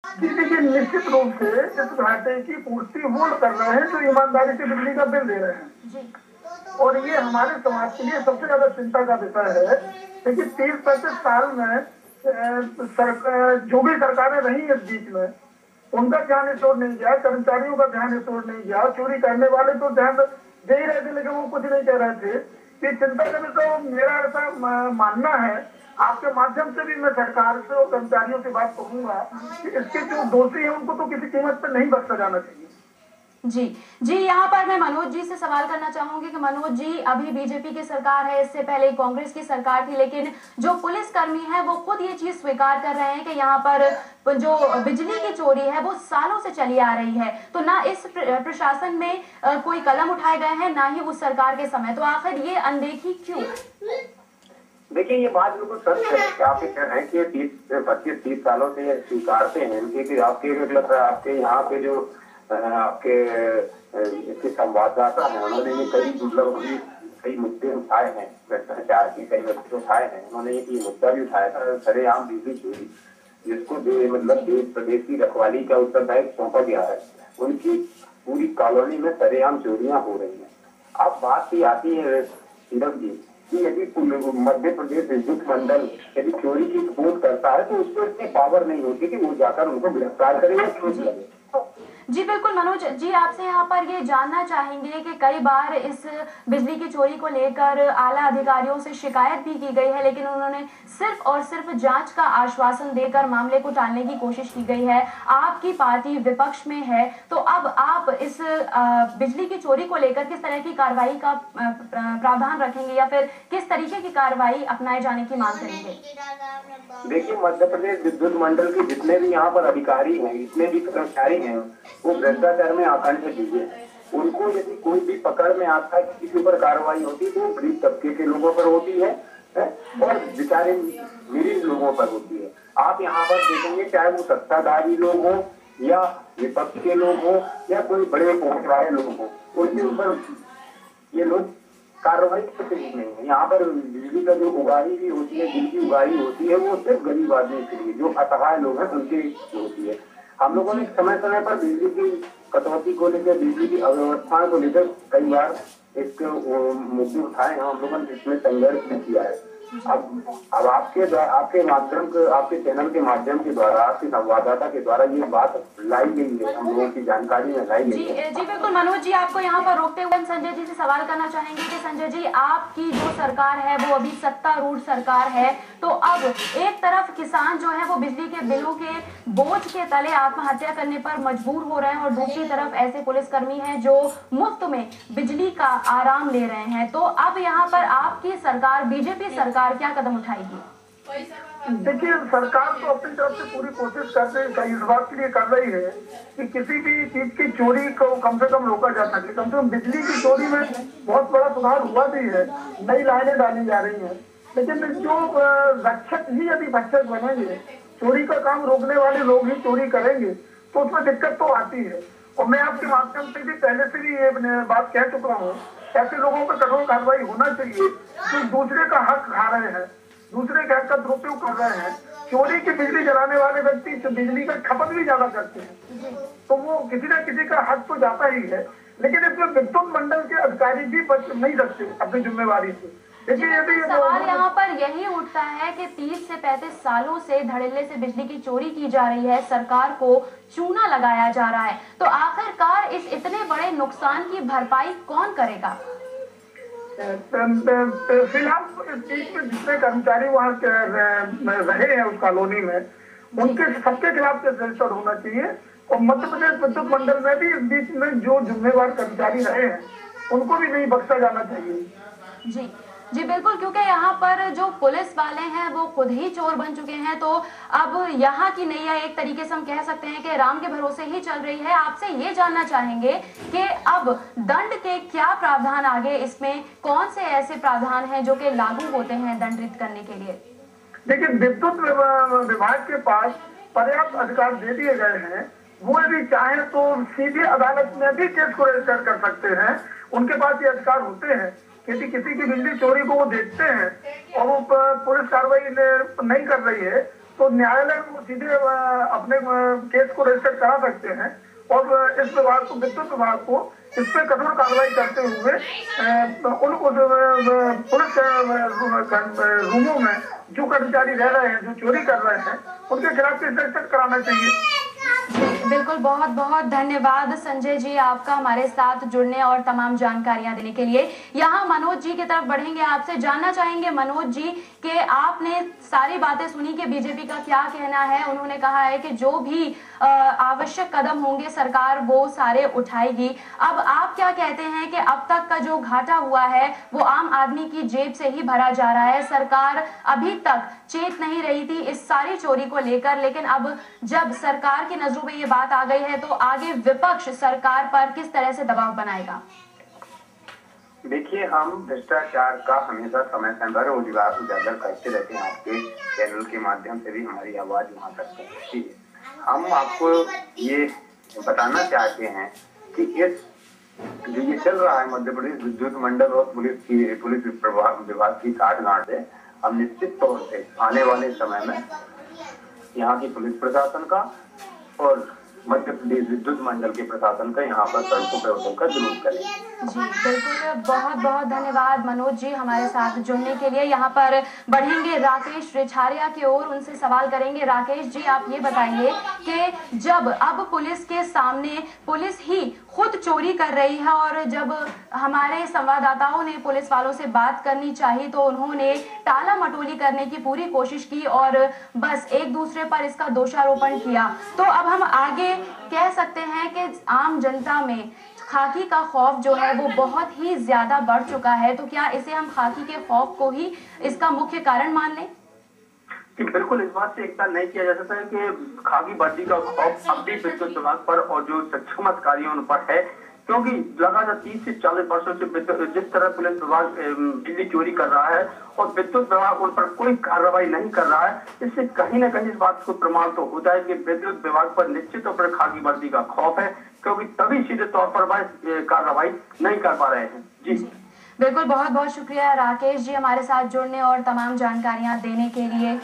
जी देखिए, निश्चित रूप से इस घाटे की पूर्ति वो कर रहे हैं जो ईमानदारी से बिजली का बिल दे रहे हैं, और ये हमारे समाज के लिए सबसे ज्यादा चिंता का विषय है। देखिए 30-35 साल में जो भी सरकारें रही इस बीच में, उनका ध्यान इस ओर नहीं गया, कर्मचारियों का ध्यान इस ओर नहीं गया। चोरी करने वाले तो ध्यान दे ही रहे थे, लेकिन वो कुछ नहीं कह रहे थे। ये चिंता का विषय मेरा ऐसा मानना है। आपके माध्यम से भी मैं सरकार से और कर्मचारियों से बात करूंगा कि इसके जो दोषी हैं उनको तो किसी कीमत पर नहीं बख्शा जाना चाहिए। जी जी, यहाँ पर मैं मनोज जी से सवाल करना चाहूंगी कि मनोज जी, अभी बीजेपी की सरकार है, इससे पहले कांग्रेस की सरकार थी, लेकिन जो पुलिसकर्मी है वो खुद ये चीज स्वीकार कर रहे हैं कि यहाँ पर जो बिजली की चोरी है वो सालों से चली आ रही है। तो ना इस प्रशासन में कोई कदम उठाए गए हैं, ना ही उस सरकार के समय, तो आखिर ये अनदेखी क्यों? देखिए, ये बात बिल्कुल सच है। आप कह रहे हैं कि 25-30 सालों से स्वीकारते हैं कि आपके मतलब आपके यहाँ पे जो आपके इसके संवाददाता है, उन्होंने ये कई मुद्दे उठाए हैं, भ्रष्टाचार की कई मुद्दे उठाए हैं। उन्होंने ये मुद्दा भी उठाया था सरेआम बिजली चोरी, जिसको मतलब देश प्रदेश की रखवाली का उत्तरदायित्व सौंपा गया है। उनकी पूरी कॉलोनी में सरेआम चोरियां हो रही है। अब बात की आती है सीरम जी कि यदि मध्य प्रदेश विद्युत मंडल यदि चोरी की रिपोर्ट करता है तो उसको इतनी पावर नहीं होती कि वो जाकर उनको गिरफ्तार करे या केस लगे। जी बिल्कुल मनोज जी, आपसे यहाँ पर ये जानना चाहेंगे कि कई बार इस बिजली की चोरी को लेकर आला अधिकारियों से शिकायत भी की गई है, लेकिन उन्होंने सिर्फ और सिर्फ जांच का आश्वासन देकर मामले को टालने की कोशिश की गई है। आपकी पार्टी विपक्ष में है, तो अब आप इस बिजली की चोरी को लेकर किस तरह की कार्रवाई का प्रावधान रखेंगे, या फिर किस तरीके की कार्रवाई अपनाए जाने की मांग करेंगे? देखिए, मध्य प्रदेश विद्युत मंडल के जितने भी यहाँ पर अधिकारी हैं, जितने भी कर्मचारी हैं, वो भ्रष्टाचार में आकांक्षी है। उनको यदि कोई भी पकड़ में आता है, किसी के ऊपर कार्रवाई होती है तो गरीब तबके के लोगों पर होती है और बेचारे गरीब लोगों पर होती है। आप यहाँ पर देखेंगे, चाहे वो सत्ताधारी लोग हो या विपक्ष के लोग हो या कोई बड़े पहुंच वाले लोग हो, उनके ऊपर ये लोग कार्रवाई करते नहीं है। यहाँ पर बिजली का जो उगाही भी होती है, बिजली की उगाही होती है, वो सिर्फ गरीब आदमी के लिए, जो असहाय लोग हैं उनके होती है। हम लोगों ने समय समय पर बिजली की कटौती को लेकर, बिजली की अव्यवस्था को लेकर कई बार एक मुद्दे उठाए हैं। हम लोगों ने इसमें संघर्ष भी किया है। अब आपके माध्यम के, आपके चैनल के माध्यम के द्वारा, आपके संवाददाता के द्वारा ये बात लाई गई है, हम लोगों की जानकारी में लाई गई है। जी बिल्कुल मनोज जी, आपको यहाँ पर रोकते हुए हम संजय जी से सवाल करना चाहेंगे कि संजय जी, आपकी जो सरकार है वो अभी सत्तारूढ़ सरकार है, तो अब एक तरफ किसान जो है वो बिजली के बिलों के बोझ के तले आत्महत्या करने पर मजबूर हो रहे हैं, और दूसरी तरफ ऐसे पुलिसकर्मी हैं जो मुफ्त में बिजली का आराम ले रहे हैं। तो अब यहाँ पर आपकी सरकार, बीजेपी सरकार क्या कदम उठाएगी? देखिए, सरकार तो अपनी तरफ से पूरी कोशिश इस बात के लिए कर रही है कि किसी भी चीज की चोरी को कम से कम रोका जा सके। कम से कम बिजली की चोरी में बहुत बड़ा सुधार हुआ भी है, नई लाइनें डाली जा रही हैं। लेकिन जो रक्षक ही यदि भक्षक बनेंगे, चोरी का काम रोकने वाले लोग ही चोरी करेंगे, तो उसमें दिक्कत तो आती है। और मैं आपके माध्यम से भी पहले से भी ये बात कह चुका हूँ, ऐसे लोगों पर कठोर कार्रवाई होना चाहिए जो दूसरे का हक खा रहे हैं, दूसरे के हक का दुरुपयोग कर रहे हैं। चोरी की बिजली जलाने वाले व्यक्ति बिजली का खपत भी ज्यादा करते हैं, तो वो किसी न किसी का हक तो जाता ही है। लेकिन इसमें विद्युत मंडल के अधिकारी भी बच नहीं सकते अपनी जिम्मेवारी से। सवाल यहाँ पर यही उठता है कि 30 से 35 सालों से धड़ल्ले से बिजली की चोरी की जा रही है, सरकार को चूना लगाया जा रहा है, तो आखिरकार इस इतने बड़े नुकसान की भरपाई कौन करेगा? फिलहाल इस बीच में जितने कर्मचारी वहाँ रहे हैं उस कॉलोनी में, उनके सबके खिलाफ रजिस्टर होना चाहिए। और मध्य प्रदेश विद्युत मंडल में भी इस बीच में जो जिम्मेवार कर्मचारी रहे हैं उनको भी नहीं बख्शा जाना चाहिए। जी बिल्कुल, क्योंकि यहाँ पर जो पुलिस वाले हैं वो खुद ही चोर बन चुके हैं, तो अब यहाँ की नैया एक तरीके से हम कह सकते हैं कि राम के भरोसे ही चल रही है। आपसे ये जानना चाहेंगे कि अब दंड के क्या प्रावधान आगे, इसमें कौन से ऐसे प्रावधान हैं जो कि लागू होते हैं दंडित करने के लिए? देखिए, विद्युत विभाग के पास पर्याप्त अधिकार दे दिए गए हैं। वो यदि चाहे तो सीधे अदालत में भी केस को रजिस्टर कर सकते हैं, उनके पास ये अधिकार होते हैं। यदि किसी की बिजली चोरी को वो देखते हैं और वो पुलिस कार्रवाई नहीं कर रही है, तो न्यायालय को सीधे अपने केस को रजिस्टर करा सकते हैं और इस विभाग को, विद्युत विभाग को इस पे कठोर कार्रवाई करते हुए उन पुलिस रूमों में जो कर्मचारी रह रहे हैं, जो चोरी कर रहे हैं, उनके खिलाफ केस रजिस्टर कराना चाहिए। बिल्कुल, बहुत बहुत धन्यवाद संजय जी आपका हमारे साथ जुड़ने और तमाम जानकारियां देने के लिए। यहाँ मनोज जी की तरफ बढ़ेंगे, आपसे जानना चाहेंगे मनोज जी कि आपने सारी बातें सुनी कि बीजेपी का क्या कहना है। उन्होंने कहा है कि जो भी आवश्यक कदम होंगे सरकार वो सारे उठाएगी। अब आप क्या कहते हैं कि अब तक का जो घाटा हुआ है वो आम आदमी की जेब से ही भरा जा रहा है। सरकार अभी तक चेत नहीं रही थी इस सारी चोरी को लेकर, लेकिन अब जब सरकार की नजरों में ये बात आ गई है तो आगे विपक्ष सरकार पर किस तरह से दबाव बनाएगा? देखिए, हम भ्रष्टाचार का हमेशा समय समय पर उजागर करते रहते हैं। आपके चैनल के माध्यम से भी हमारी आवाज वहां तक पहुंचती है। हम आपको ये बताना चाहते हैं कि इस जो ये चल रहा है मध्य प्रदेश विद्युत मंडल और पुलिस विभाग की साठगांठ है, हम निश्चित तौर से आने वाले समय में यहाँ की पुलिस प्रशासन का और मध्य प्रदेश विद्युत मंडल के प्रशासन का यहाँ पर सड़कों पर उतरकर जुलूस करेंगे। जी बिल्कुल, बहुत बहुत धन्यवाद मनोज जी हमारे साथ जुड़ने के लिए। यहाँ पर बढ़ेंगे राकेश रिछारिया की ओर, उनसे सवाल करेंगे। राकेश जी, आप ये बताइए कि जब अब पुलिस के सामने पुलिस ही खुद चोरी कर रही है और जब हमारे संवाददाताओं ने पुलिस वालों से बात करनी चाहिए तो उन्होंने टाला मटोली करने की पूरी कोशिश की और बस एक दूसरे पर इसका दोषारोपण किया, तो अब हम आगे कह सकते हैं कि आम जनता में खाकी का खौफ जो है वो बहुत ही ज्यादा बढ़ चुका है। तो क्या इसे हम खाकी के खौफ को ही इसका मुख्य कारण मान लें? कि बिल्कुल इस बात से इकरार नहीं किया जा सकता है कि खाकी वर्दी का खौफ अब भी विद्युत विभाग पर और जो सक्षम अधिकारियों उन पर है, क्योंकि लगातार 30 से 40 वर्षों से जिस तरह पुलिस विभाग बिजली चोरी कर रहा है और विद्युत विभाग उन पर कोई कार्रवाई नहीं कर रहा है, इससे कहीं न कहीं इस बात को प्रमाण तो होता है कि विद्युत विभाग पर निश्चित तौर पर खाकी वर्दी का खौफ है, क्योंकि तभी सीधे तौर पर वह कार्रवाई नहीं कर पा रहे हैं। जी बिल्कुल, बहुत बहुत शुक्रिया राकेश जी हमारे साथ जुड़ने और तमाम जानकारियां देने के लिए।